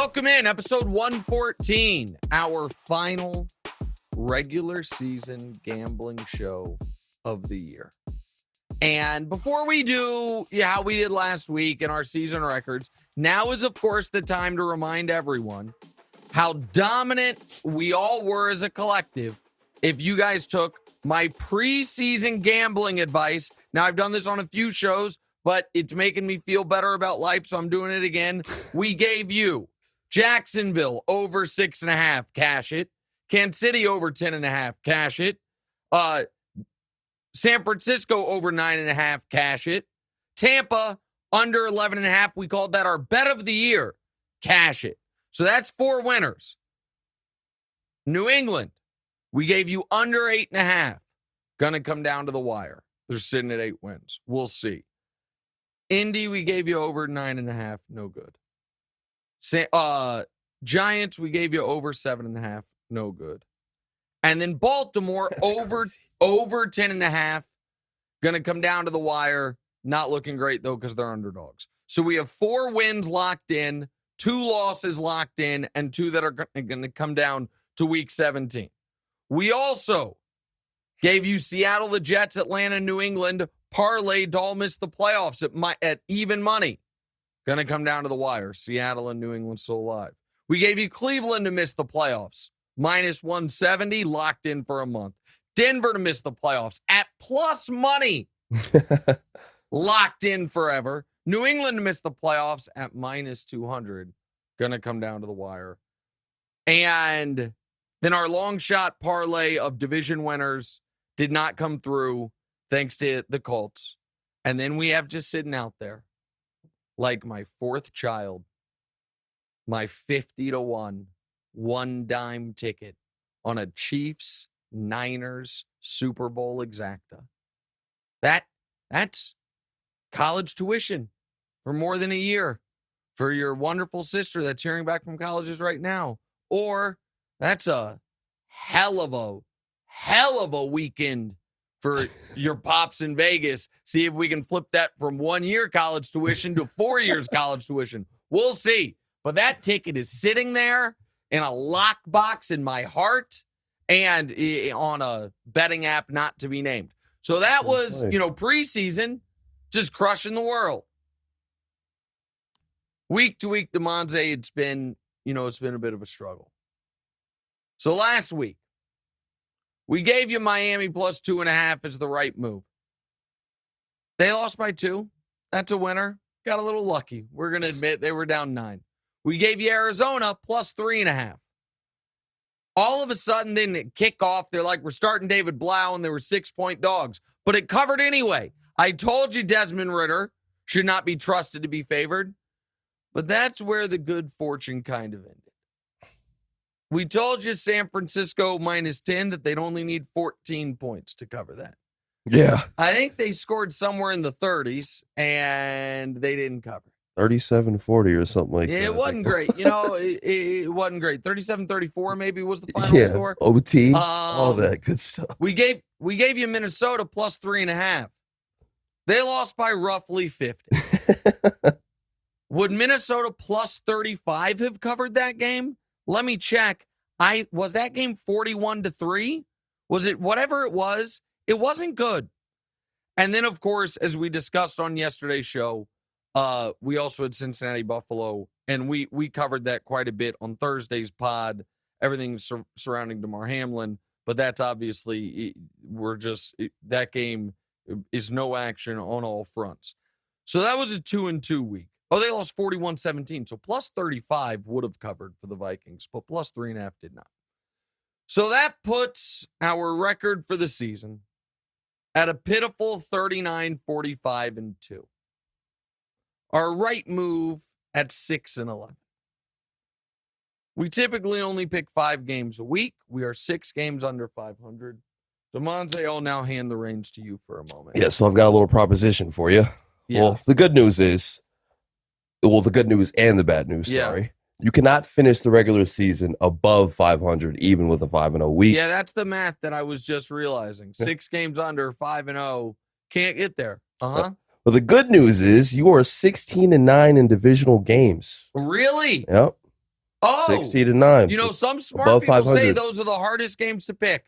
Welcome in, episode 114, our final regular season gambling show of the year. And before we do how we did last week in our season records, now is, of course, the time to remind everyone how dominant we all were as a collective if you guys took my preseason gambling advice. Now, I've done this on a few shows, but it's making me feel better about life, so I'm doing it again. We gave you Jacksonville over 6.5, cash it. Kansas City over 10.5, cash it. San Francisco over 9.5, cash it. Tampa under 11.5, we called that our bet of the year, cash it. So that's 4 winners. New England, we gave you under 8.5. Gonna come down to the wire. They're sitting at 8 wins. We'll see. Indy, we gave you over 9.5. No good. Giants, we gave you over 7.5. No good. And then Baltimore, over 10.5. Gonna come down to the wire. Not looking great, though, because they're underdogs. So we have 4 wins locked in, 2 losses locked in, and 2 that are going to come down to week 17. We also gave you Seattle, the Jets, Atlanta, New England, parlayed to all miss the playoffs at even money. Going to come down to the wire. Seattle and New England still alive. We gave you Cleveland to miss the playoffs, minus 170, locked in for a month. Denver to miss the playoffs at plus money, locked in forever. New England to miss the playoffs at minus 200. Going to come down to the wire. And then our long shot parlay of division winners did not come through thanks to the Colts. And then we have just sitting out there like my 4th child, my 50-1, $1 ticket on a Chiefs Niners Super Bowl exacta. That's college tuition for more than a year for your wonderful sister that's hearing back from colleges right now. Or that's a hell of a weekend for your pops in Vegas. See if we can flip that from 1 year college tuition to 4 years college tuition. We'll see. But that ticket is sitting there in a lockbox in my heart and on a betting app not to be named. So that was, preseason, just crushing the world. Week to week, Damonza, it's been a bit of a struggle. So last week, we gave you Miami plus 2.5 as the right move. They lost by 2. That's a winner. Got a little lucky. We're going to admit they were down 9. We gave you Arizona plus 3.5. All of a sudden, then at kickoff, they're like, we're starting David Blau, and they were 6-point dogs. But it covered anyway. I told you Desmond Ridder should not be trusted to be favored. But that's where the good fortune kind of ended. We told you San Francisco minus 10 that they'd only need 14 points to cover that. Yeah. I think they scored somewhere in the 30s, and they didn't cover. 37-40 or something like that. It wasn't great. It wasn't great. 37-34 maybe was the final score. OT, all that good stuff. We gave you Minnesota plus 3.5. They lost by roughly 50. Would Minnesota plus 35 have covered that game? Let me check. Was that game 41-3? Was it whatever it was? It wasn't good. And then, of course, as we discussed on yesterday's show, we also had Cincinnati Buffalo, and we covered that quite a bit on Thursday's pod. Everything surrounding DeMar Hamlin, but that's obviously that game is no action on all fronts. So that was a 2-2 week. Oh, they lost 41-17. So plus 35 would have covered for the Vikings, but plus 3.5 did not. So that puts our record for the season at a pitiful 39-45-2. Our right move at 6-11. We typically only pick 5 games a week. We are 6 games under 500. Damonza, I'll now hand the reins to you for a moment. Yeah, so I've got a little proposition for you. Yeah. Well, the good news and the bad news, sorry. You cannot finish the regular season above 500, even with a 5-0 week. Yeah, that's the math that I was just realizing. 6 games under, 5-0. Can't get there. Well, the good news is you are 16-9 in divisional games. Really? Yep. Oh, 16-9. you know, some smart Above people say 500. those are the hardest games to pick.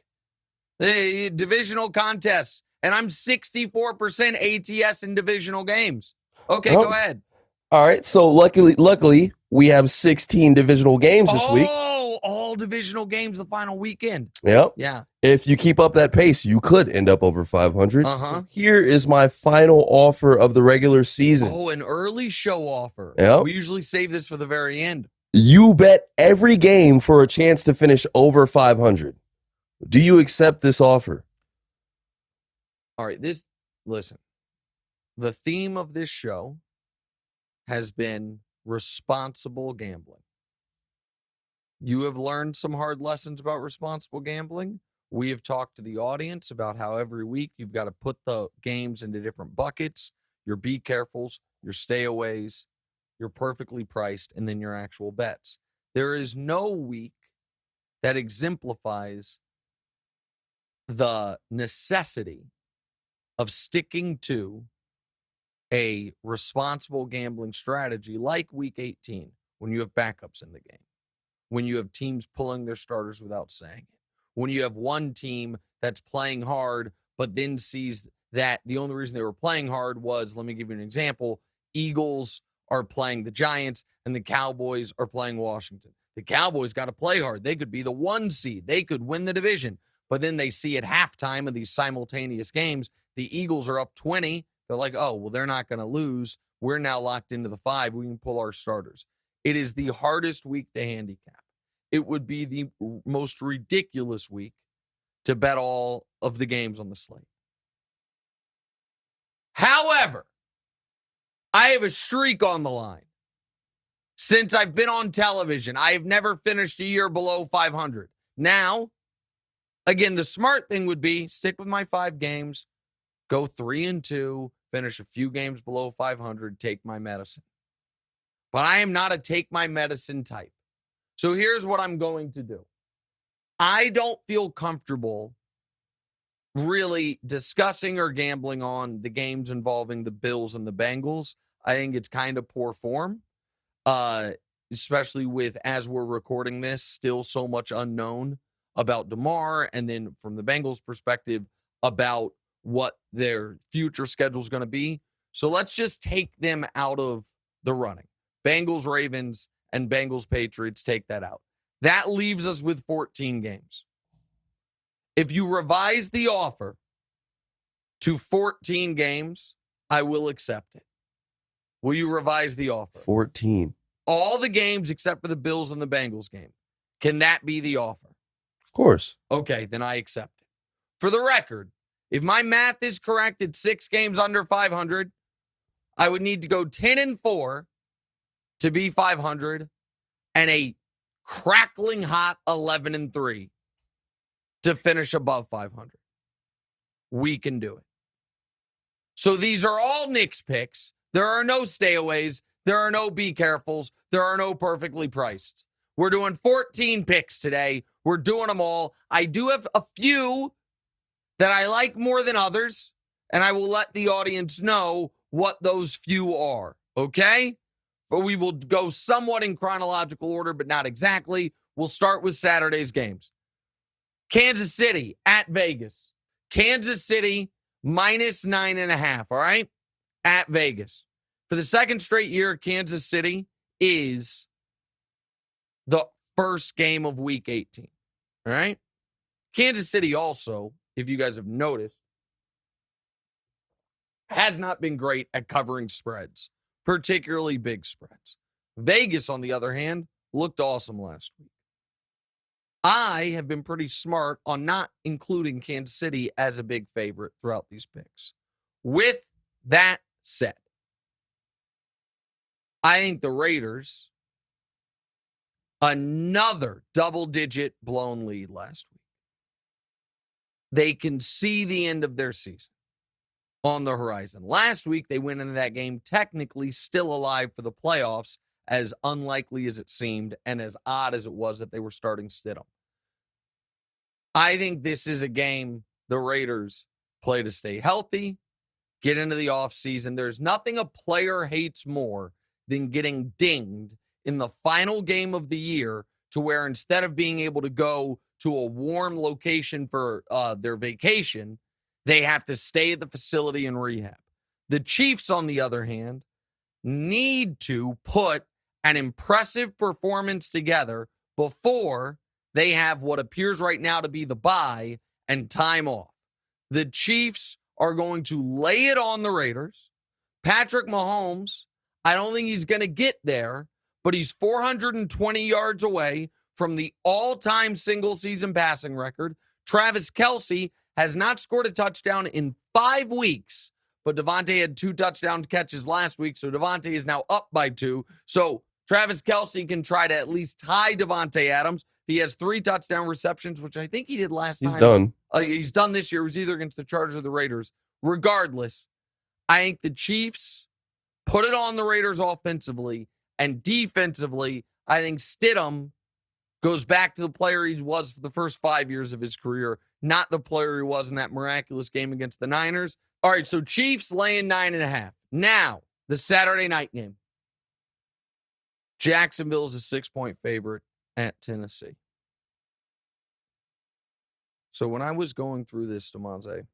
The divisional contests. And I'm 64% ATS in divisional games. Okay, Oh. go ahead. All right. So luckily, we have 16 divisional games this week. Oh, all divisional games the final weekend. Yep. Yeah. If you keep up that pace, you could end up over 500. So here is my final offer of the regular season. Oh, an early show offer. Yep. We usually save this for the very end. You bet every game for a chance to finish over 500. Do you accept this offer? All right, listen. The theme of this show has been responsible gambling. You have learned some hard lessons about responsible gambling. We have talked to the audience about how every week you've got to put the games into different buckets, your be carefuls, your stayaways, your perfectly priced, and then your actual bets. There is no week that exemplifies the necessity of sticking to a responsible gambling strategy like week 18, when you have backups in the game, when you have teams pulling their starters without saying it, when you have one team that's playing hard, but then sees that the only reason they were playing hard was, let me give you an example, Eagles are playing the Giants and the Cowboys are playing Washington. The Cowboys got to play hard. They could be the 1 seed. They could win the division. But then they see at halftime of these simultaneous games, the Eagles are up 20. They're like, oh, well, they're not going to lose. We're now locked into the 5. We can pull our starters. It is the hardest week to handicap. It would be the most ridiculous week to bet all of the games on the slate. However, I have a streak on the line. Since I've been on television, I have never finished a year below 500. Now, again, the smart thing would be stick with my 5 games, go 3-2, finish a few games below 500, take my medicine. But I am not a take my medicine type. So here's what I'm going to do. I don't feel comfortable really discussing or gambling on the games involving the Bills and the Bengals. I think it's kind of poor form, especially with, as we're recording this, still so much unknown about DeMar, and then from the Bengals' perspective about what their future schedule is going to be. So let's just take them out of the running. Bengals, Ravens, and Bengals, Patriots, take that out. That leaves us with 14 games. If you revise the offer to 14 games, I will accept it. Will you revise the offer? 14. All the games except for the Bills and the Bengals game. Can that be the offer? Of course. Okay, then I accept it. For the record, if my math is correct at 6 games under 500, I would need to go 10-4 to be 500 and a crackling hot 11-3 to finish above 500. We can do it. So these are all Nick's picks. There are no stayaways. There are no be carefuls. There are no perfectly priced. We're doing 14 picks today. We're doing them all. I do have a few that I like more than others, and I will let the audience know what those few are, okay? But we will go somewhat in chronological order, but not exactly. We'll start with Saturday's games. Kansas City at Vegas. Kansas City minus 9.5, all right? At Vegas. For the second straight year, Kansas City is the first game of week 18, all right? Kansas City also, if you guys have noticed, has not been great at covering spreads, particularly big spreads. Vegas, on the other hand, looked awesome last week. I have been pretty smart on not including Kansas City as a big favorite throughout these picks. With that said, I think the Raiders, another double-digit blown lead last week. They can see the end of their season on the horizon. Last week, they went into that game technically still alive for the playoffs, as unlikely as it seemed and as odd as it was that they were starting Stidham. I think this is a game the Raiders play to stay healthy, get into the offseason. There's nothing a player hates more than getting dinged in the final game of the year to where instead of being able to go to a warm location for their vacation, they have to stay at the facility and rehab. The Chiefs, on the other hand, need to put an impressive performance together before they have what appears right now to be the bye and time off. The Chiefs are going to lay it on the Raiders. Patrick Mahomes, I don't think he's going to get there, but he's 420 yards away from the all-time single-season passing record. Travis Kelce has not scored a touchdown in 5 weeks, but Devontae had 2 touchdown catches last week, so Devontae is now up by 2. So Travis Kelce can try to at least tie Devontae Adams. He has 3 touchdown receptions, which I think he did last time. He's done. He's done this year. It was either against the Chargers or the Raiders. Regardless, I think the Chiefs put it on the Raiders offensively, and defensively, I think Stidham goes back to the player he was for the first 5 years of his career, not the player he was in that miraculous game against the Niners. All right, so Chiefs laying 9.5. Now, the Saturday night game. Jacksonville is a 6-point favorite at Tennessee. So when I was going through this, Damonza,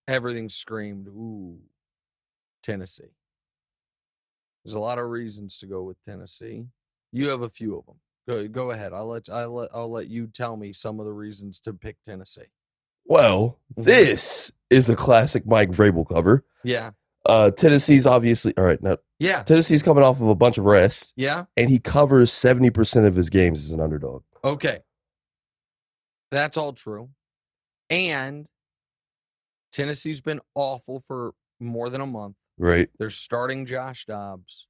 everything screamed, ooh, Tennessee. There's a lot of reasons to go with Tennessee. You have a few of them. Go ahead. I'll let you tell me some of the reasons to pick Tennessee. Well, this is a classic Mike Vrabel cover. Yeah. Tennessee's obviously all right. Now, yeah. Tennessee's coming off of a bunch of rest. Yeah. And he covers 70% of his games as an underdog. Okay. That's all true. And Tennessee's been awful for more than a month. Right. They're starting Josh Dobbs.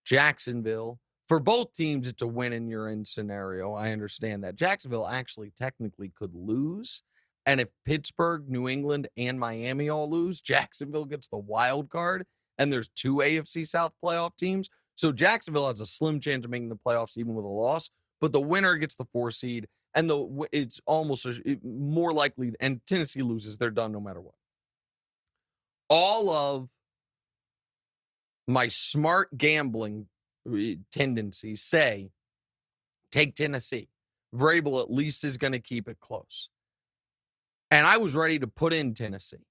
Jacksonville, for both teams, it's a win and you're in scenario. I understand that. Jacksonville actually technically could lose. And if Pittsburgh, New England, and Miami all lose, Jacksonville gets the wild card. And there's 2 AFC South playoff teams. So Jacksonville has a slim chance of making the playoffs even with a loss. But the winner gets the 4 seed. And it's almost more likely, and Tennessee loses, they're done no matter what. All of my smart gambling tendencies say, take Tennessee. Vrabel at least is going to keep it close. And I was ready to put in Tennessee.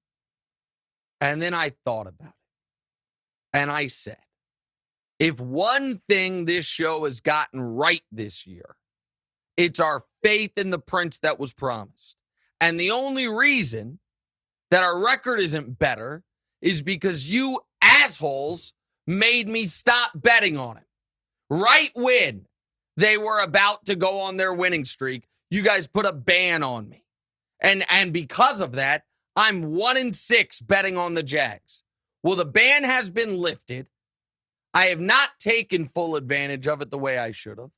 And then I thought about it. And I said, if one thing this show has gotten right this year, it's our faith in the prince that was promised. And the only reason that our record isn't better is because you assholes made me stop betting on it. Right when they were about to go on their winning streak, you guys put a ban on me. And because of that, I'm 1-6 betting on the Jags. Well, the ban has been lifted. I have not taken full advantage of it the way I should have.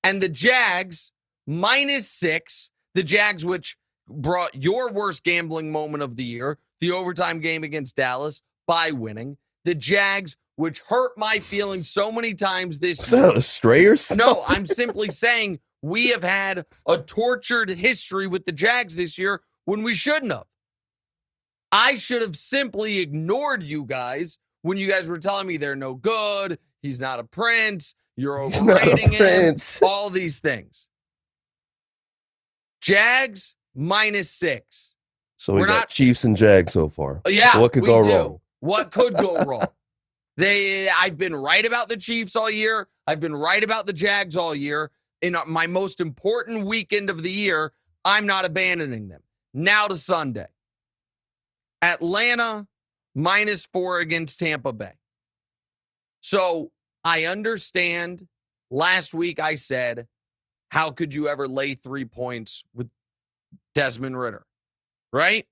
And the Jags, -6, the Jags, which brought your worst gambling moment of the year, the overtime game against Dallas, by winning. The Jags, which hurt my feelings so many times this year. Is that a stray or something? No, I'm simply saying we have had a tortured history with the Jags this year when we shouldn't have. I should have simply ignored you guys when you guys were telling me they're no good, he's not a prince, you're overrating him, all these things. Jags, -6. So we got Chiefs and Jags so far. Yeah, what could go wrong? What could go wrong? I've been right about the Chiefs all year. I've been right about the Jags all year. In my most important weekend of the year, I'm not abandoning them. Now to Sunday. Atlanta, -4 against Tampa Bay. So I understand. Last week I said, how could you ever lay 3 points with Desmond Ridder? Right?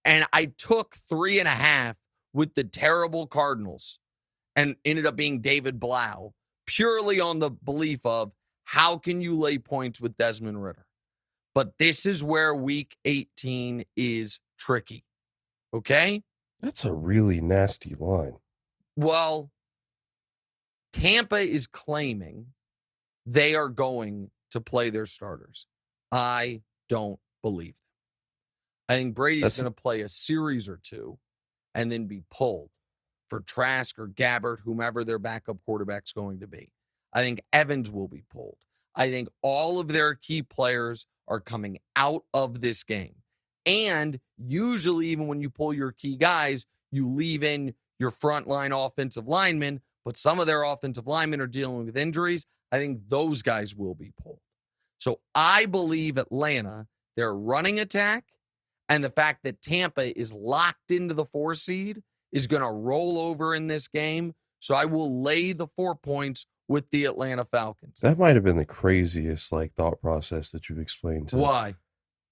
And I took 3.5 with the terrible Cardinals and ended up being David Blau, purely on the belief of how can you lay points with Desmond Ridder? But this is where week 18 is tricky. Okay? That's a really nasty line. Well, Tampa is claiming they are going to play their starters. I don't believe them. I think Brady's going to play a series or two and then be pulled for Trask or Gabbert, whomever their backup quarterback's going to be. I think Evans will be pulled. I think all of their key players are coming out of this game. And usually, even when you pull your key guys, you leave in your frontline offensive linemen, but some of their offensive linemen are dealing with injuries. I think those guys will be pulled. So I believe Atlanta, their running attack, and the fact that Tampa is locked into the 4 seed is going to roll over in this game. So I will lay the 4 points with the Atlanta Falcons. That might have been the craziest thought process that you've explained to. Why?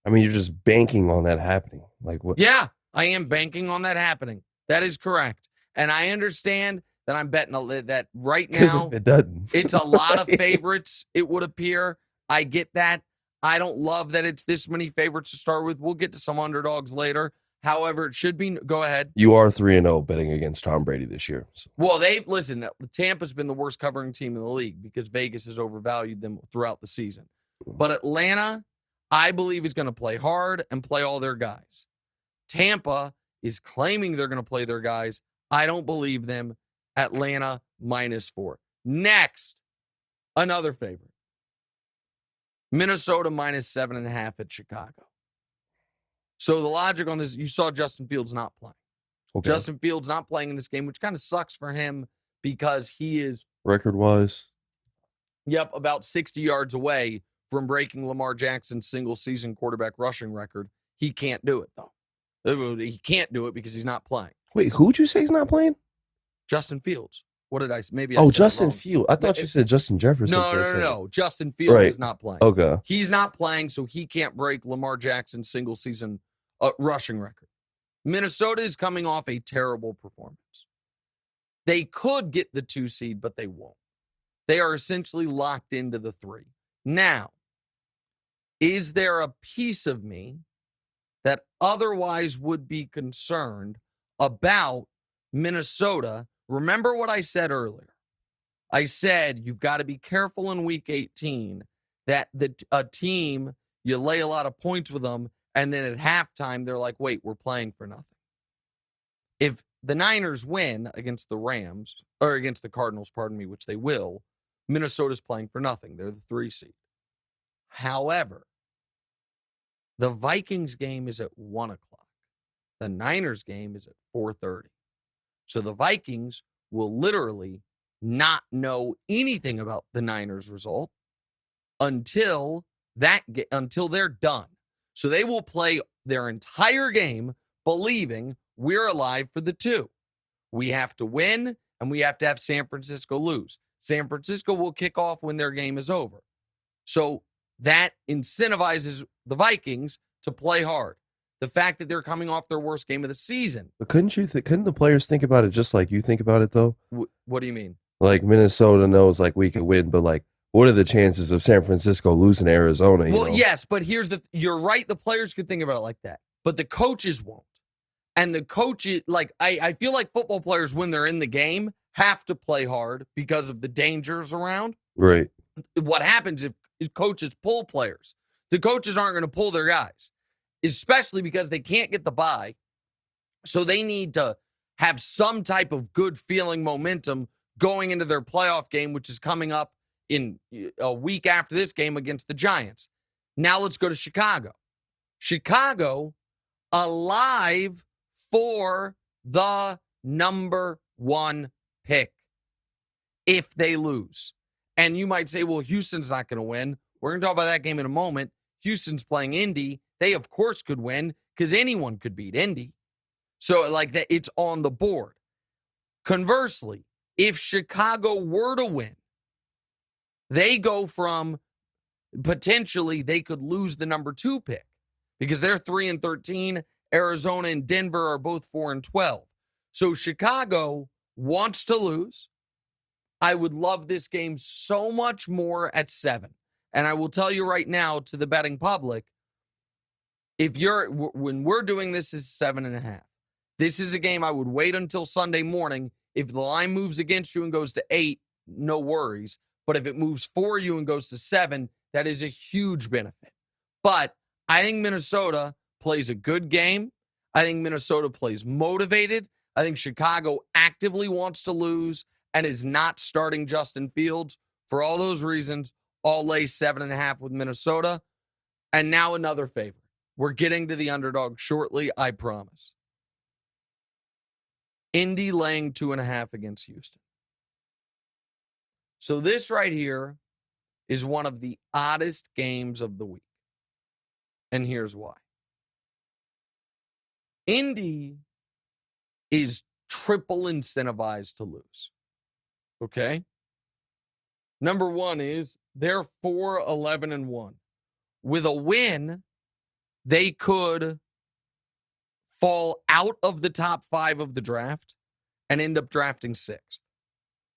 I mean, you're just banking on that happening. Like what? Yeah, I am banking on that happening. That is correct. And I understand that I'm betting that right now If it doesn't. it's a lot of favorites, it would appear. I get that. I don't love that it's this many favorites to start with. We'll get to some underdogs later. However, it should be. Go ahead. You are 3-0 betting against Tom Brady this year. So. Well, listen, Tampa's been the worst covering team in the league because Vegas has overvalued them throughout the season. But Atlanta, I believe, is going to play hard and play all their guys. Tampa is claiming they're going to play their guys. I don't believe them. Atlanta -4. Next, another favorite. Minnesota -7.5 at Chicago. So the logic on this, you saw Justin Fields not playing. Okay. Justin Fields not playing in this game, which kind of sucks for him because he is record-wise. Yep, about 60 yards away from breaking Lamar Jackson's single-season quarterback rushing record. He can't do it, though. He can't do it because he's not playing. Wait, who'd you say he's not playing? Justin Fields. What did I say? Maybe Justin Fields. I thought you said Justin Jefferson. No. Justin Fields is not playing. Okay. He's not playing, so he can't break Lamar Jackson's single-season rushing record. Minnesota is coming off a terrible performance. They could get the 2 seed, but they won't. They are essentially locked into the 3. Now, is there a piece of me that otherwise would be concerned about Minnesota? Remember what I said earlier. I said you've got to be careful in Week 18 that a team, you lay a lot of points with them, and then at halftime, they're like, wait, we're playing for nothing. If the Niners win against the Rams, or against the Cardinals, which they will, Minnesota's playing for nothing. They're the 3 seed. However, the Vikings game is at 1 o'clock. The Niners game is at 4:30. So the Vikings will literally not know anything about the Niners result until they're done. So they will play their entire game believing we're alive for the 2. We have to win, and we have to have San Francisco lose. San Francisco will kick off when their game is over. So that incentivizes the Vikings to play hard. The fact that they're coming off their worst game of the season. But couldn't the players think about it just like you think about it, though? What do you mean? Like Minnesota knows we could win, but what are the chances of San Francisco losing to Arizona? Yes, but you're right. The players could think about it like that, but the coaches won't. And the coaches, I feel like football players, when they're in the game, have to play hard because of the dangers around. Right. What happens if coaches pull players? The coaches aren't going to pull their guys, especially because they can't get the bye. So they need to have some type of good feeling momentum going into their playoff game, which is coming up in a week after this game against the Giants. Now let's go to Chicago. Chicago, alive for the number 1 pick if they lose. And you might say, well, Houston's not going to win. We're going to talk about that game in a moment. Houston's playing Indy. They, of course, could win because anyone could beat Indy. So, that, it's on the board. Conversely, if Chicago were to win, they go from potentially they could lose the number 2 pick because they're 3-13. Arizona and Denver are both 4-12. So Chicago wants to lose. I would love this game so much more at 7. And I will tell you right now to the betting public, when we're doing this is 7.5. This is a game I would wait until Sunday morning. If the line moves against you and goes to 8, no worries. But if it moves for you and goes to 7, that is a huge benefit. But I think Minnesota plays a good game. I think Minnesota plays motivated. I think Chicago actively wants to lose and is not starting Justin Fields. For all those reasons, I'll lay 7.5 with Minnesota. And now another favorite. We're getting to the underdog shortly, I promise. Indy laying 2.5 against Houston. So this right here is one of the oddest games of the week. And here's why. Indy is triple incentivized to lose. Okay? Number one is they're 4-11-1. With a win, they could fall out of the top 5 of the draft and end up drafting 6th.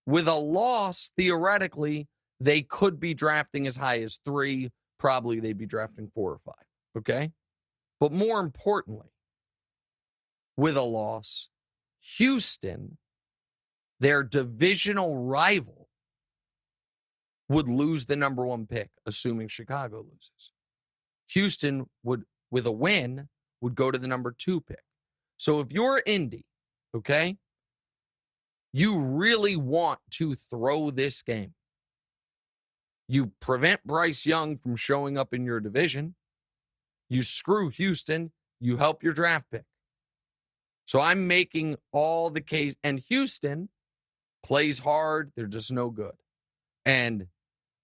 With a loss, theoretically, they could be drafting as high as 3. Probably they'd be drafting 4 or 5. Okay? But more importantly, with a loss, Houston, their divisional rival, would lose the number 1 pick, assuming Chicago loses. Houston would, with a win, would go to the number 2 pick. So if you're Indy, okay, you really want to throw this game. You prevent Bryce Young from showing up in your division. You screw Houston. You help your draft pick. So I'm making all the case. And Houston plays hard. They're just no good. And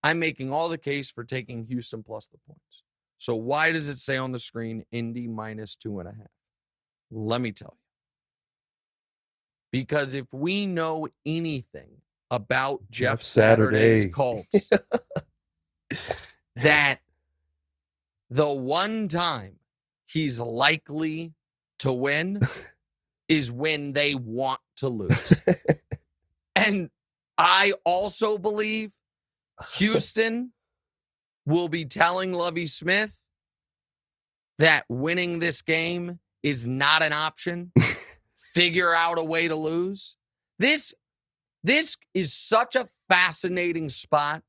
I'm making all the case for taking Houston plus the points. So why does it say on the screen Indy minus 2.5? Let me tell you. Because if we know anything about Jeff Saturday's Colts, that the one time he's likely to win is when they want to lose. And I also believe Houston will be telling Lovie Smith that winning this game is not an option. Figure out a way to lose. This is such a fascinating spot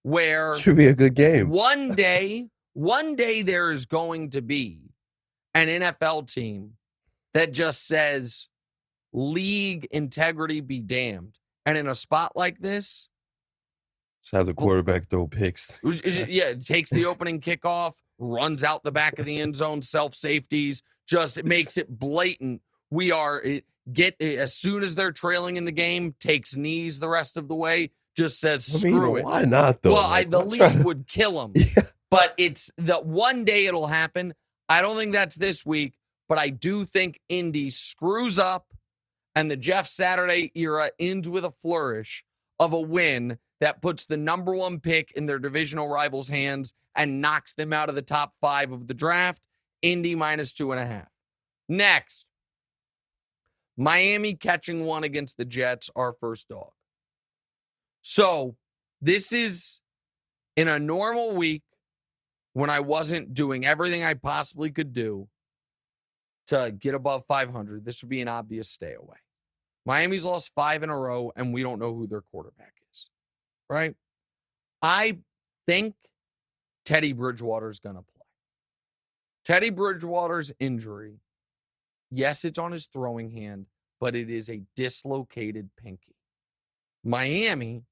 where should be a good game. One day there is going to be an NFL team that just says league integrity be damned. And in a spot like this, just have the quarterback throw picks. It takes the opening kickoff, runs out the back of the end zone, self-safeties, just makes it blatant. As soon as they're trailing in the game, takes knees the rest of the way, just says screw it. Why not, though? Well, the league would kill them. Yeah. But it's that one day it'll happen. I don't think that's this week, but I do think Indy screws up and the Jeff Saturday era ends with a flourish of a win that puts the number 1 pick in their divisional rivals' hands and knocks them out of the top 5 of the draft. Indy minus 2.5. Next, Miami catching 1 against the Jets, our first dog. So this is in a normal week when I wasn't doing everything I possibly could do to get above 500. This would be an obvious stay away. Miami's lost 5 in a row, and we don't know who their quarterback is, right? I think Teddy Bridgewater's going to play. Teddy Bridgewater's injury, yes, it's on his throwing hand, but it is a dislocated pinky. Miami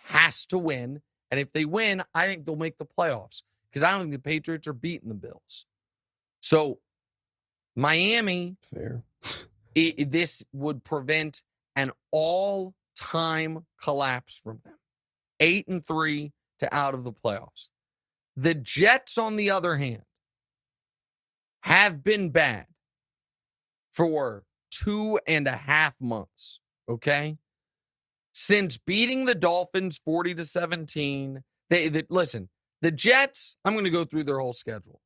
has to win, and if they win, I think they'll make the playoffs because I don't think the Patriots are beating the Bills. So Miami, fair. This would prevent an all-time collapse from them. 8-3 to out of the playoffs. The Jets, on the other hand, have been bad for 2.5 months, okay? Since beating the Dolphins 40-17, listen, the Jets, I'm going to go through their whole schedule.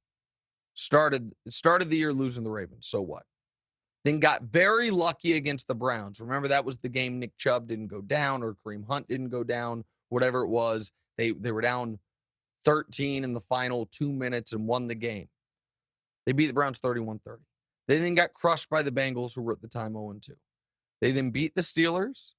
Started the year losing the Ravens, so what? Then got very lucky against the Browns. Remember, that was the game Nick Chubb didn't go down or Kareem Hunt didn't go down, whatever it was. They were down 13 in the final 2 minutes and won the game. They beat the Browns 31-30. They then got crushed by the Bengals, who were at the time 0-2. They then beat the Steelers,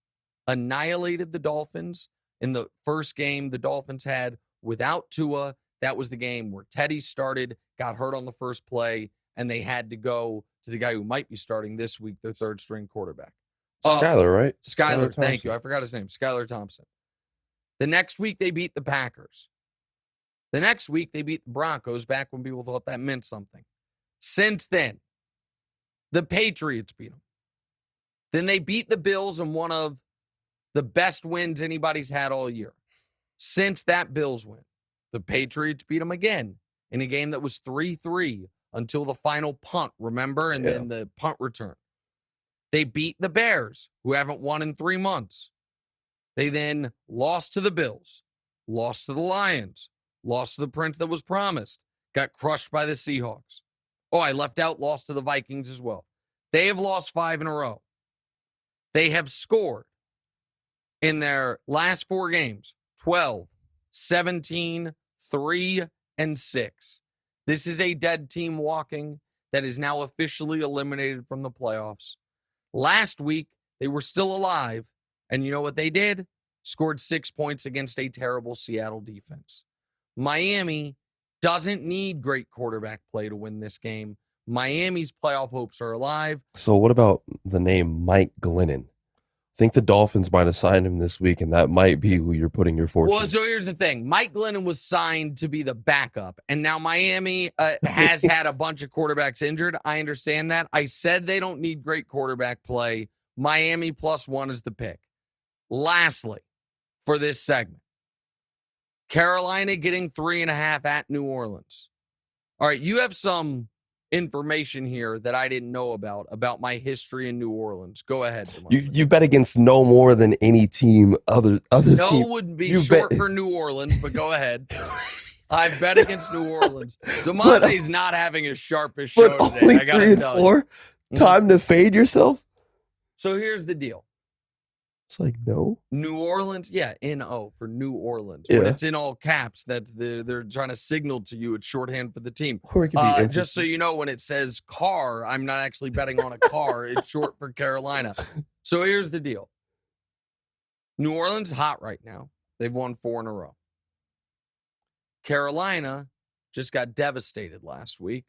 annihilated the Dolphins. In the first game the Dolphins had without Tua, that was the game where Teddy started, got hurt on the first play, and they had to go to the guy who might be starting this week, their third string quarterback. Skyler, right? Skyler, thank you. I forgot his name. Skyler Thompson. The next week, they beat the Packers. The next week, they beat the Broncos back when people thought that meant something. Since then, the Patriots beat them. Then they beat the Bills in one of the best wins anybody's had all year. Since that Bills win, the Patriots beat them again in a game that was 3-3 until the final punt, remember? And then the punt return. They beat the Bears, who haven't won in 3 months. They then lost to the Bills, lost to the Lions, lost to the Prince that was promised, got crushed by the Seahawks. Oh, I left out, lost to the Vikings as well. They have lost 5 in a row. They have scored in their last 4 games, 12, 17, 3, and 6. This is a dead team walking that is now officially eliminated from the playoffs. Last week, they were still alive, and you know what they did? Scored 6 points against a terrible Seattle defense. Miami doesn't need great quarterback play to win this game. Miami's playoff hopes are alive. So what about the name Mike Glennon? I think the Dolphins might have signed him this week, and that might be who you're putting your fortune. Well, so here's the thing. Mike Glennon was signed to be the backup, and now Miami has had a bunch of quarterbacks injured. I understand that. I said they don't need great quarterback play. Miami +1 is the pick. Lastly, for this segment, Carolina getting 3.5 at New Orleans. All right, you have some information here that I didn't know about my history in New Orleans. Go ahead. You bet against no more than any team other no team. Would be short for New Orleans, but go ahead. I bet against New Orleans. Damonza's not having his sharpest show today. I gotta tell you. Time to fade yourself. So here's the deal. It's like no. New Orleans, yeah, N-O for New Orleans. Yeah. But it's in all caps. They're trying to signal to you it's shorthand for the team. Or it could be just so you know, when it says car, I'm not actually betting on a car. It's short for Carolina. So here's the deal. New Orleans hot right now. They've won 4 in a row. Carolina just got devastated last week.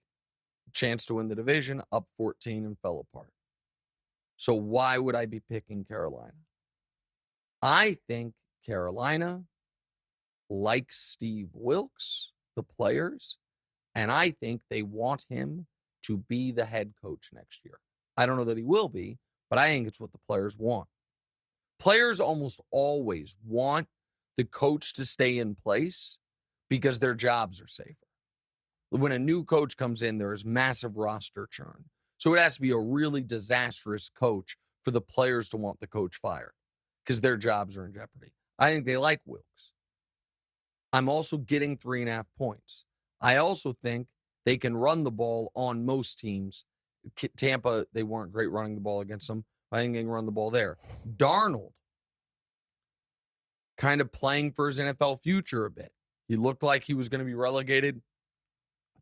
Chance to win the division, up 14 and fell apart. So why would I be picking Carolina? I think Carolina likes Steve Wilks, the players, and I think they want him to be the head coach next year. I don't know that he will be, but I think it's what the players want. Players almost always want the coach to stay in place because their jobs are safer. When a new coach comes in, there is massive roster churn. So it has to be a really disastrous coach for the players to want the coach fired because their jobs are in jeopardy. I think they like Wilkes. I'm also getting 3.5 points. I also think they can run the ball on most teams. Tampa, they weren't great running the ball against them. I think they can run the ball there. Darnold, kind of playing for his NFL future a bit. He looked like he was going to be relegated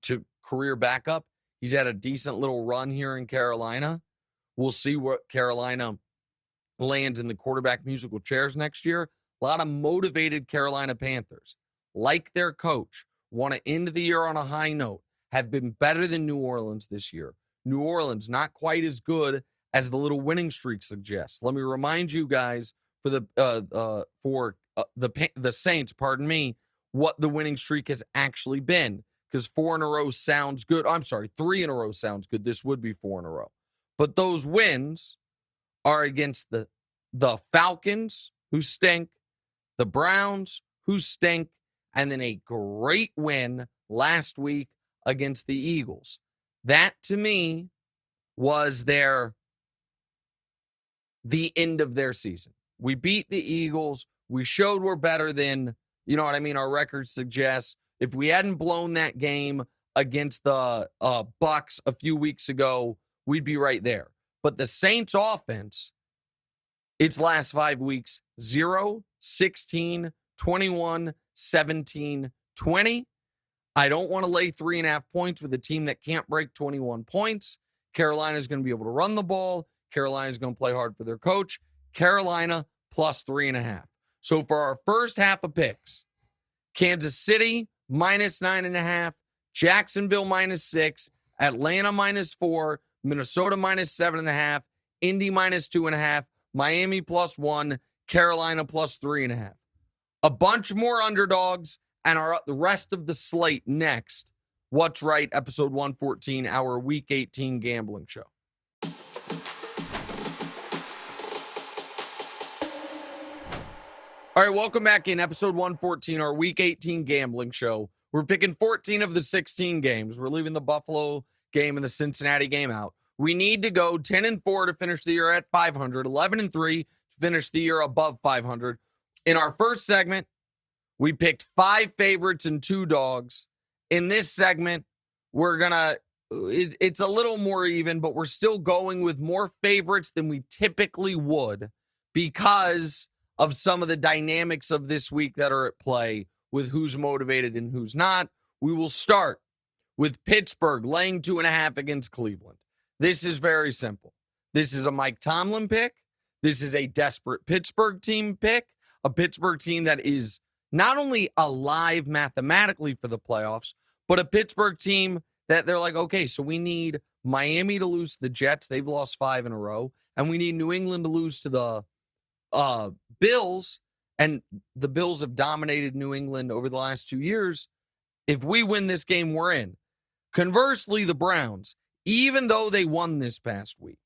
to career backup. He's had a decent little run here in Carolina. We'll see what Carolina lands in the quarterback musical chairs next year. A lot of motivated Carolina Panthers, like their coach, want to end the year on a high note, have been better than New Orleans this year. New Orleans, not quite as good as the little winning streak suggests. Let me remind you guys for the Saints, what the winning streak has actually been. Because 4 in a row sounds good. I'm sorry, 3 in a row sounds good. This would be 4 in a row. But those wins are against the Falcons, who stink, the Browns, who stink, and then a great win last week against the Eagles. That, to me, was the end of their season. We beat the Eagles. We showed we're better than, you know what I mean, our record suggests. If we hadn't blown that game against the Bucs a few weeks ago, we'd be right there. But the Saints offense, its last 5 weeks, 0, 16, 21, 17, 20. I don't want to lay 3.5 points with a team that can't break 21 points. Carolina's going to be able to run the ball. Carolina's going to play hard for their coach. Carolina +3.5. So for our first half of picks, Kansas City -9.5, Jacksonville -6, Atlanta -4, Minnesota -7.5, Indy -2.5, Miami +1, Carolina +3.5. A bunch more underdogs and the rest of the slate next. What's Right, episode 114, our Week 18 gambling show. All right, welcome back in episode 114, our Week 18 gambling show. We're picking 14 of the 16 games. We're leaving the Buffalo game and the Cincinnati game out. We need to go 10-4 to finish the year at 500, 11-3 to finish the year above 500. In our first segment, we picked 5 favorites and 2 dogs. In this segment, it's a little more even, but we're still going with more favorites than we typically would because of some of the dynamics of this week that are at play with who's motivated and who's not. We will start with Pittsburgh laying 2.5 against Cleveland. This is very simple. This is a Mike Tomlin pick. This is a desperate Pittsburgh team pick, a Pittsburgh team that is not only alive mathematically for the playoffs, but a Pittsburgh team that they're like, okay, so we need Miami to lose to the Jets. They've lost 5 in a row. And we need New England to lose to the Bills, and the Bills have dominated New England over the last 2 years. If we win this game, we're in. Conversely, the Browns, even though they won this past week,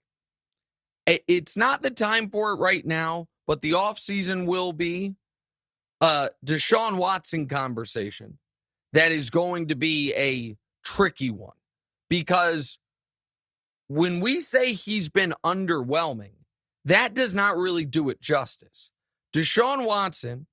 it's not the time for it right now, but the offseason will be a Deshaun Watson conversation that is going to be a tricky one, because when we say he's been underwhelming, that does not really do it justice. Deshaun Watson,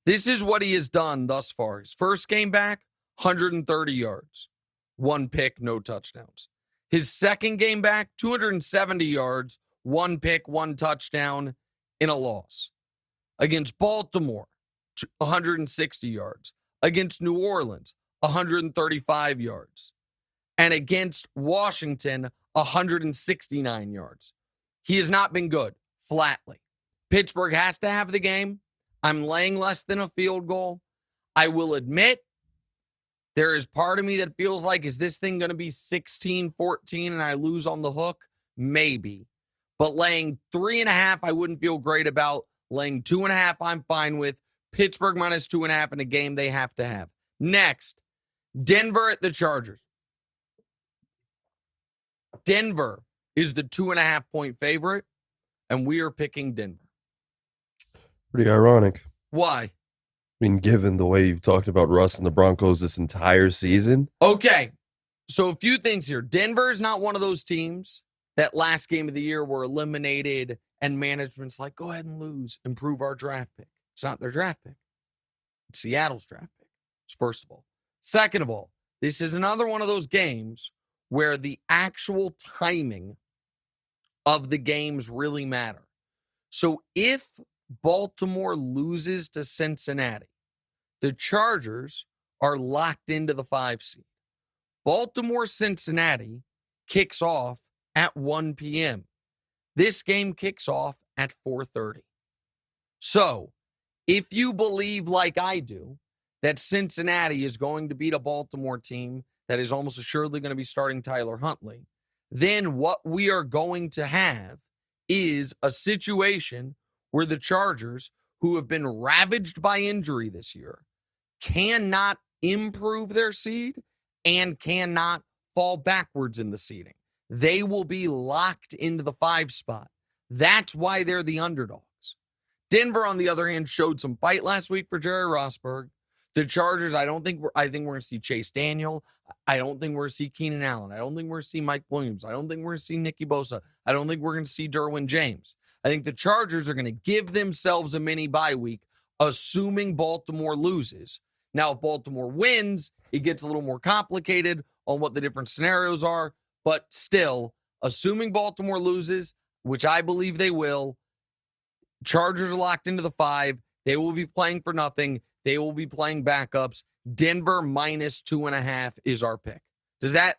this is what he has done thus far. His first game back, 130 yards, 1 pick, no touchdowns. His second game back, 270 yards, 1 pick, 1 touchdown in a loss. Against Baltimore, 160 yards. Against New Orleans, 135 yards. And against Washington, 169 yards. He has not been good, flatly. Pittsburgh has to have the game. I'm laying less than a field goal. I will admit, there is part of me that feels like, is this thing going to be 16-14 and I lose on the hook? Maybe. But laying 3.5, I wouldn't feel great about. Laying 2.5, I'm fine with. Pittsburgh -2.5 in a game they have to have. Next, Denver at the Chargers. Denver is the 2.5-point favorite, and we are picking Denver. Pretty ironic. Why? I mean, given the way you've talked about Russ and the Broncos this entire season. Okay, so a few things here. Denver is not one of those teams that last game of the year were eliminated and management's like, go ahead and lose, improve our draft pick. It's not their draft pick. It's Seattle's draft pick, first of all. Second of all, this is another one of those games where the actual timing of the games really matter. So if Baltimore loses to Cincinnati, the Chargers are locked into the 5 seed. Baltimore-Cincinnati kicks off at 1 p.m. This game kicks off at 4:30. So if you believe, like I do, that Cincinnati is going to beat a Baltimore team that is almost assuredly going to be starting Tyler Huntley, then what we are going to have is a situation where the Chargers, who have been ravaged by injury this year, cannot improve their seed and cannot fall backwards in the seeding. They will be locked into the 5 spot. That's why they're the underdogs. Denver, on the other hand, showed some fight last week for Jerry Rossberg. The Chargers, I think we're going to see Chase Daniel. I don't think we're going to see Keenan Allen. I don't think we're going to see Mike Williams. I don't think we're going to see Nicky Bosa. I don't think we're going to see Derwin James. I think the Chargers are going to give themselves a mini bye week, assuming Baltimore loses. Now, if Baltimore wins, it gets a little more complicated on what the different scenarios are. But still, assuming Baltimore loses, which I believe they will, Chargers are locked into the 5. They will be playing for nothing. They will be playing backups. Denver -2.5 is our pick. Does that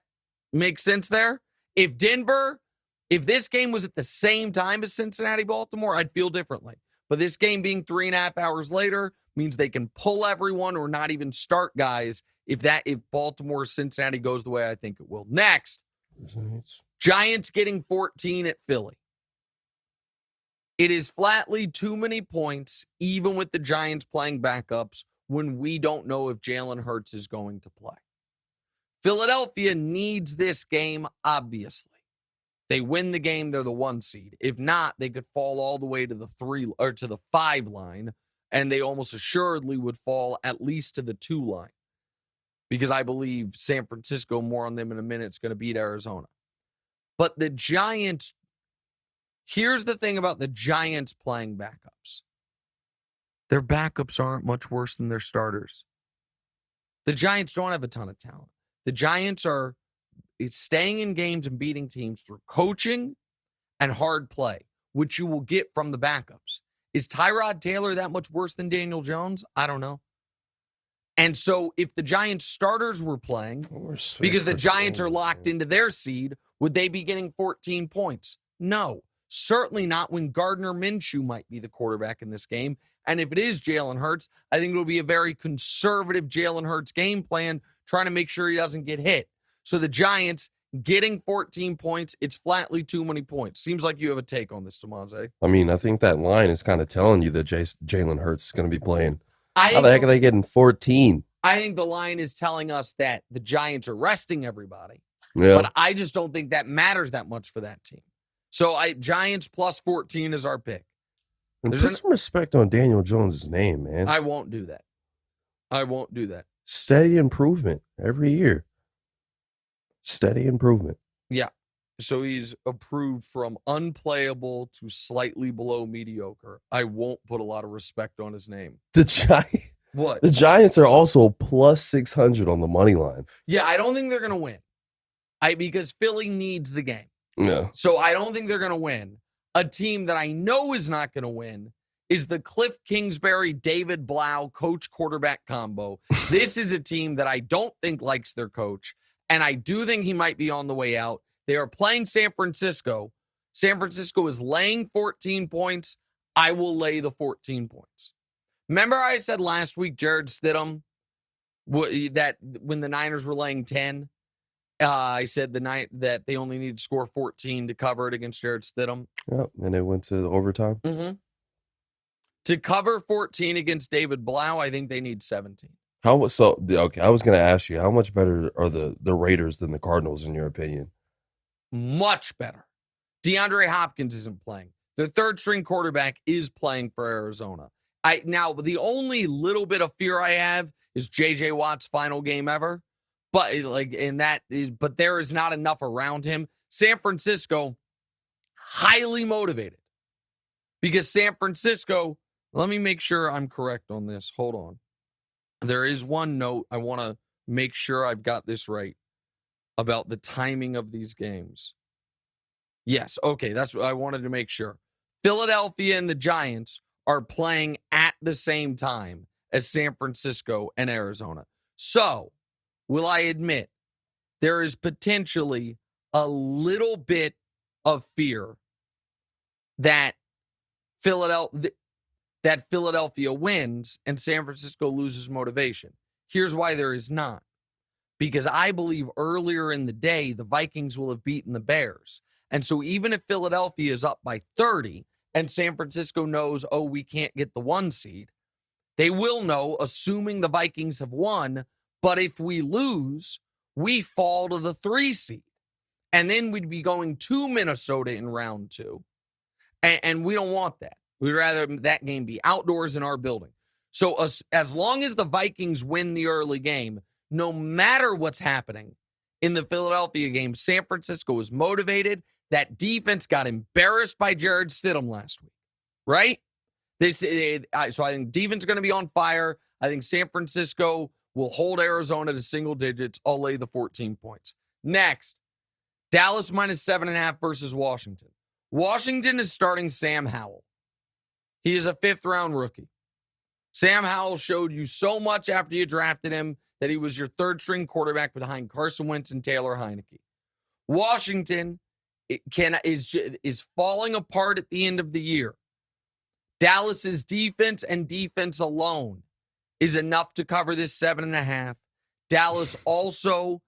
make sense there? If this game was at the same time as Cincinnati-Baltimore, I'd feel differently. But this game being 3.5 hours later means they can pull everyone or not even start guys if Baltimore Cincinnati goes the way I think it will. Next, Giants getting 14 at Philly. It is flatly too many points, even with the Giants playing backups, when we don't know if Jalen Hurts is going to play. Philadelphia needs this game, obviously. They win the game, they're the 1 seed. If not, they could fall all the way to the 3 or to the 5 line, and they almost assuredly would fall at least to the 2 line. Because I believe San Francisco, more on them in a minute, is going to beat Arizona. But the Giants, here's the thing about the Giants playing backups. Their backups aren't much worse than their starters. The Giants don't have a ton of talent. The Giants are staying in games and beating teams through coaching and hard play, which you will get from the backups. Is Tyrod Taylor that much worse than Daniel Jones? I don't know. And so if the Giants starters were playing, because the Giants are locked into their seed, would they be getting 14 points? No, certainly not when Gardner Minshew might be the quarterback in this game. And if it is Jalen Hurts, I think it'll be a very conservative Jalen Hurts game plan, trying to make sure he doesn't get hit. So the Giants getting 14 points, it's flatly too many points. Seems like you have a take on this, Damonza. I mean, I think that line is kind of telling you that Jalen Hurts is going to be playing. How the heck are they getting 14? I think the line is telling us that the Giants are resting everybody. Yeah. But I just don't think that matters that much for that team. So Giants plus 14 is our pick. And put some respect on Daniel Jones' name, man. I won't do that. Steady improvement every year. Steady improvement. Yeah. So he's approved from unplayable to slightly below mediocre. I won't put a lot of respect on his name. What? The Giants are also plus 600 on the money line. Yeah, I don't think they're going to win. Because Philly needs the game. Yeah. So I don't think they're going to win. A team that I know is not going to win is the Cliff Kingsbury, David Blau coach quarterback combo. This is a team that I don't think likes their coach, and I do think he might be on the way out. They are playing San Francisco. San Francisco is laying 14 points. I will lay the 14 points. Remember I said last week Jared Stidham, that when the Niners were laying 10, I said that they only need to score 14 to cover it against Jared Stidham. Yep, and it went to overtime. Mm-hmm. To cover 14 against David Blau, I think they need 17. Okay, I was going to ask you, how much better are the Raiders than the Cardinals in your opinion? Much better. DeAndre Hopkins isn't playing. The third string quarterback is playing for Arizona. Now the only little bit of fear I have is JJ Watt's final game ever. But but there is not enough around him. San Francisco, highly motivated. Because San Francisco, let me make sure I'm correct on this. Hold on. There is one note. I want to make sure I've got this right about the timing of these games. Yes, okay, that's what I wanted to make sure. Philadelphia and the Giants are playing at the same time as San Francisco and Arizona. So, will I admit, there is potentially a little bit of fear that Philadelphia wins and San Francisco loses motivation. Here's why there is not. Because I believe earlier in the day, the Vikings will have beaten the Bears. And so even if Philadelphia is up by 30 and San Francisco knows, we can't get the 1 seed, they will know, assuming the Vikings have won. But if we lose, we fall to the 3 seed. And then we'd be going to Minnesota in round 2. And we don't want that. We'd rather that game be outdoors in our building. So as long as the Vikings win the early game, no matter what's happening in the Philadelphia game, San Francisco is motivated. That defense got embarrassed by Jared Stidham last week, right? So I think defense is going to be on fire. I think San Francisco will hold Arizona to single digits. I'll lay the 14 points. Next, Dallas minus 7.5 versus Washington. Washington is starting Sam Howell. He is a 5th-round rookie. Sam Howell showed you so much after you drafted him that he was your third-string quarterback behind Carson Wentz and Taylor Heineke. Washington is falling apart at the end of the year. Dallas's defense and defense alone is enough to cover this 7.5. Dallas also,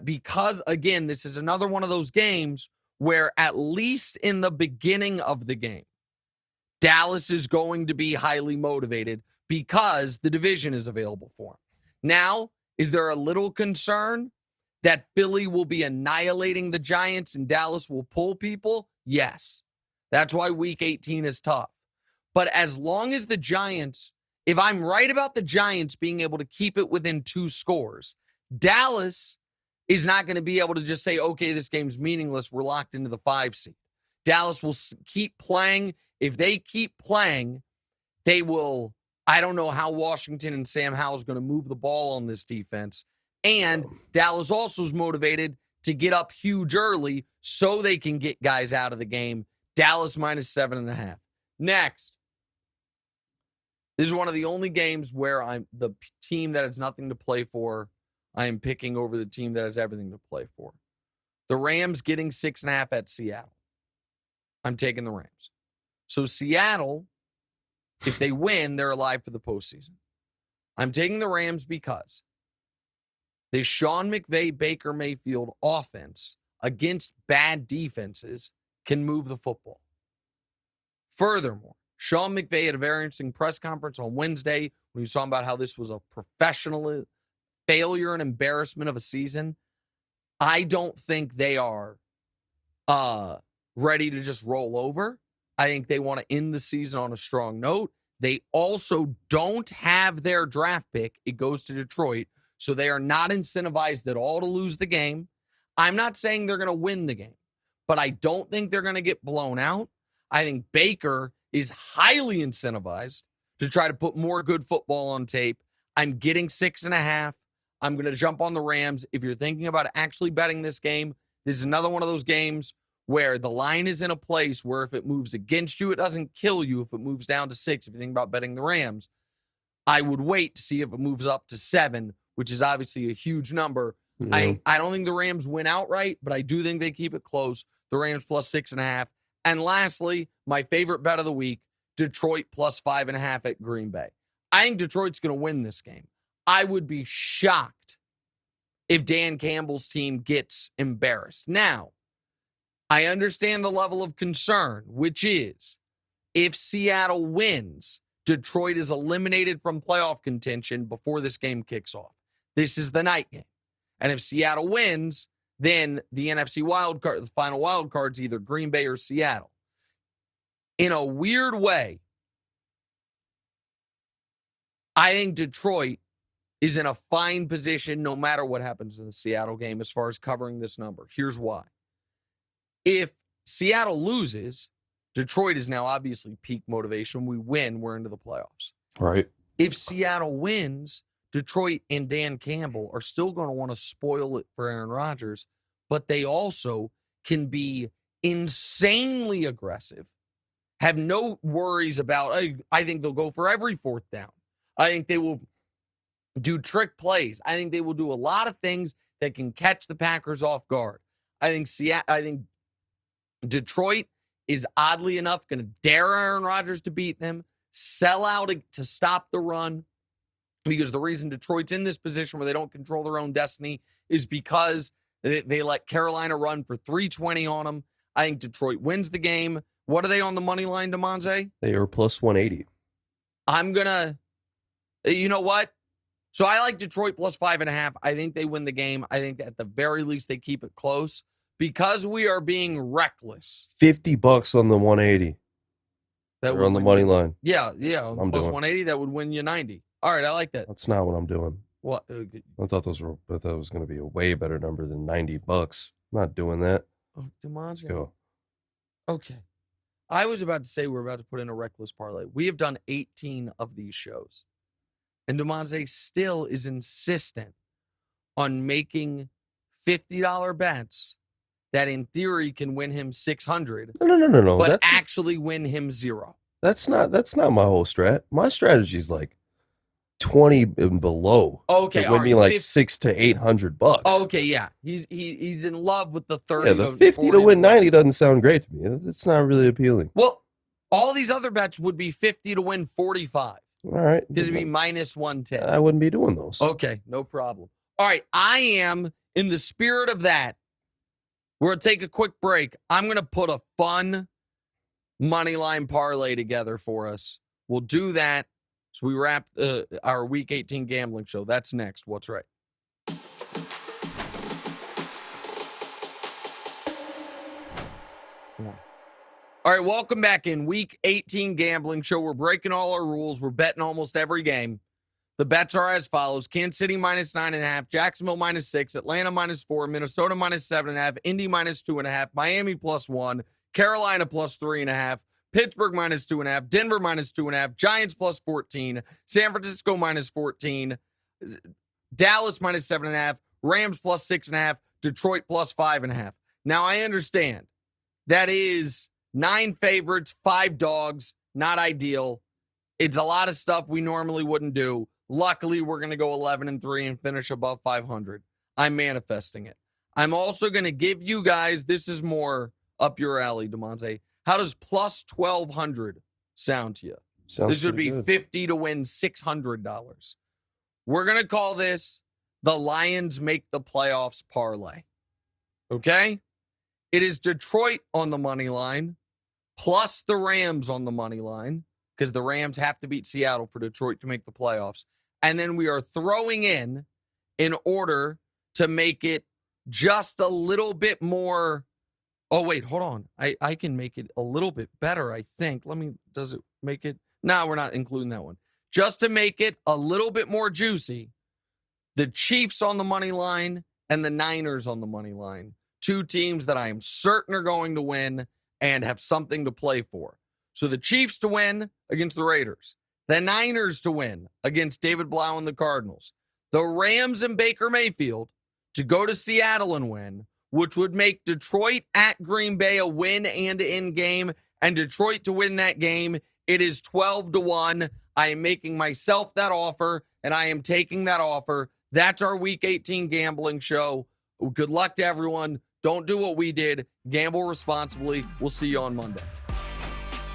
because, again, this is another one of those games where at least in the beginning of the game, Dallas is going to be highly motivated because the division is available for them. Now, is there a little concern that Philly will be annihilating the Giants and Dallas will pull people? Yes. That's why week 18 is tough. But as long as the Giants, if I'm right about the Giants being able to keep it within 2 scores, Dallas is not going to be able to just say, okay, this game's meaningless. We're locked into the 5 seed. Dallas will keep playing. If they keep playing, they will, I don't know how Washington and Sam Howell is going to move the ball on this defense. And Dallas also is motivated to get up huge early so they can get guys out of the game. Dallas minus 7.5. Next. This is one of the only games where I'm the team that has nothing to play for. I am picking over the team that has everything to play for. The Rams getting 6.5 at Seattle. I'm taking the Rams. So Seattle, if they win, they're alive for the postseason. I'm taking the Rams because the Sean McVay, Baker Mayfield offense against bad defenses can move the football. Furthermore, Sean McVay had a very interesting press conference on Wednesday when he was talking about how this was a professional failure and embarrassment of a season. I don't think they are ready to just roll over. I think they want to end the season on a strong note. They also don't have their draft pick. It goes to Detroit. So they are not incentivized at all to lose the game. I'm not saying they're going to win the game, but I don't think they're going to get blown out. I think Baker is highly incentivized to try to put more good football on tape. I'm getting 6.5. I'm going to jump on the Rams. If you're thinking about actually betting this game, this is another one of those games where the line is in a place where if it moves against you, it doesn't kill you. If it moves down to 6, if you think about betting the Rams, I would wait to see if it moves up to 7, which is obviously a huge number. Yeah. I don't think the Rams win outright, but I do think they keep it close. The Rams plus 6.5. And lastly, my favorite bet of the week, Detroit plus 5.5 at Green Bay. I think Detroit's going to win this game. I would be shocked if Dan Campbell's team gets embarrassed. Now, I understand the level of concern, which is if Seattle wins, Detroit is eliminated from playoff contention before this game kicks off. This is the night game. And if Seattle wins, then the NFC wild card, the final wild card is either Green Bay or Seattle. In a weird way, I think Detroit is in a fine position no matter what happens in the Seattle game as far as covering this number. Here's why. If Seattle loses, Detroit is now obviously peak motivation. We win, we're into the playoffs. Right. If Seattle wins, Detroit and Dan Campbell are still going to want to spoil it for Aaron Rodgers, but they also can be insanely aggressive, have no worries about, I think they'll go for every 4th down. I think they will do trick plays. I think they will do a lot of things that can catch the Packers off guard. I think Detroit is oddly enough going to dare Aaron Rodgers to beat them, sell out to stop the run, because the reason Detroit's in this position where they don't control their own destiny is because they let Carolina run for 320 on them. I think Detroit wins the game. What are they on the money line, Damonza? They are plus 180. I'm going to, you know what? So I like Detroit plus 5.5. I think they win the game. I think at the very least they keep it close because we are being reckless. $50 on the 180. That or on the money line. Yeah. Plus 180, that would win you 90. All right, I like that. That's not what I'm doing. What? I thought it was going to be a way better number than $90. I'm not doing that. Oh, Damonza. Let's go. Okay. I was about to say we're about to put in a reckless parlay. We have done 18 of these shows. And Damonza still is insistent on making $50 bets that in theory can win him 600. No. But actually win him 0. That's not my whole strat. My strategy is like 20 and below. Okay, it would be like $600 to $800. Okay, yeah, he's in love with the 30. Yeah, the 50 to win 90 doesn't sound great to me. It's not really appealing. Well, all these other bets would be 50 to win 45. All right, Because it'd be minus 110. I wouldn't be doing those. Okay, no problem. All right, I am, in the spirit of that, we're going to take a quick break. I'm going to put a fun money line parlay together for us. We'll do that as we wrap our Week 18 gambling show. That's next. What's right? All right, welcome back in Week 18 gambling show. We're breaking all our rules. We're betting almost every game. The bets are as follows: Kansas City -9.5, Jacksonville -6, Atlanta -4, Minnesota -7.5, Indy -2.5, Miami +1, Carolina +3.5, Pittsburgh -2.5, Denver -2.5, Giants +14, San Francisco -14, Dallas -7.5, Rams +6.5, Detroit +5.5. Now, I understand that is 9 favorites, 5 dogs, not ideal. It's a lot of stuff we normally wouldn't do. Luckily, we're going to go 11-3 and finish above 500. I'm manifesting it. I'm also going to give you guys, this is more up your alley, Damonza. How does plus 1,200 sound to you? This would be good. 50 to win $600. We're going to call this the Lions make the playoffs parlay. Okay? It is Detroit on the money line plus the Rams on the money line, because the Rams have to beat Seattle for Detroit to make the playoffs. And then we are throwing in order to make it just a little bit more. Oh, wait, hold on. I can make it a little bit better, I think. Does it make it? No, we're not including that one. Just to make it a little bit more juicy, the Chiefs on the money line and the Niners on the money line. 2 teams that I am certain are going to win and have something to play for. So the Chiefs to win against the Raiders. The Niners to win against David Blau and the Cardinals. The Rams and Baker Mayfield to go to Seattle and win, which would make Detroit at Green Bay a win and in game, and Detroit to win that game. It is 12-1. I am making myself that offer, and I am taking that offer. That's our Week 18 gambling show. Good luck to everyone. Don't do what we did. Gamble responsibly. We'll see you on Monday.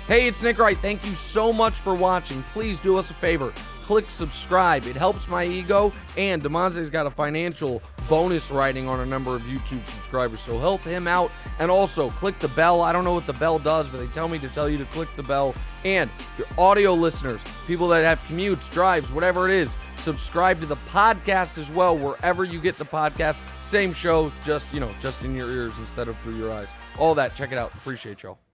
Hey, it's Nick Wright. Thank you so much for watching. Please do us a favor. Click subscribe. It helps my ego, and Damonza's got a financial bonus writing on a number of YouTube subscribers, so help him out. And also, click the bell. I don't know what the bell does, but they tell me to tell you to click the bell. And your audio listeners, people that have commutes, drives, whatever it is, subscribe to the podcast as well, wherever you get the podcast. Same show, just in your ears instead of through your eyes. All that, check it out. Appreciate y'all.